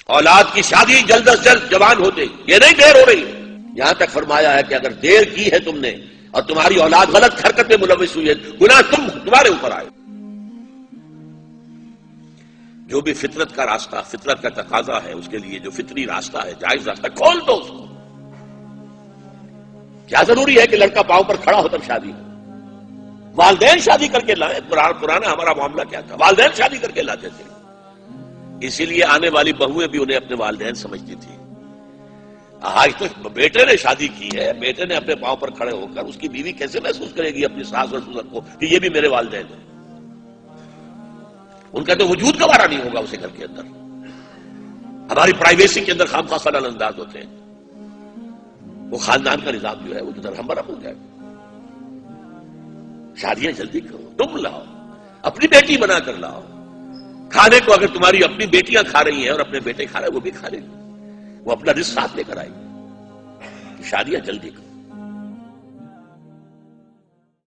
اولاد کی شادی جلد از جلد جوان ہوتے، یہ نہیں دیر ہو رہی. یہاں تک فرمایا ہے کہ اگر دیر کی ہے تم نے اور تمہاری اولاد غلط حرکت میں ملوث ہوئی ہے، گناہ تمہارے اوپر آئے. جو بھی فطرت کا راستہ، فطرت کا تقاضا ہے، اس کے لیے جو فطری راستہ ہے، جائز راستہ، کھول دو اس کو. کیا ضروری ہے کہ لڑکا پاؤں پر کھڑا ہو تب شادی ہو؟ والدین شادی کر کے لائے. پرانا ہمارا معاملہ کیا تھا؟ والدین شادی کر کے لاتے تھے. اسی لیے آنے والی بہویں بھی انہیں اپنے والدین سمجھتی تھی. آج تو بیٹے نے شادی کی ہے، بیٹے نے اپنے پاؤں پر کھڑے ہو کر، اس کی بیوی کیسے محسوس کرے گی اپنی ساس اور سسر کو کہ یہ بھی میرے والدین ہیں؟ ان کا تو وجود گوارا نہیں ہوگا اسے گھر کے اندر. ہماری پرائیویسی کے اندر خام خواہ خلل انداز ہوتے ہیں. وہ خاندان کا نظام جو ہے وہ جو درہم برہم ہو جائے. شادیاں جلدی کرو، تم لاؤ، اپنی بیٹی بنا کر لاؤ. کھانے کو اگر تمہاری اپنی بیٹیاں کھا رہی ہیں اور اپنے بیٹے کھا رہے ہیں، وہ بھی کھا لیں گے. وہ اپنا رزق ساتھ لے کر آئیں گے. شادیاں جلدی کرو.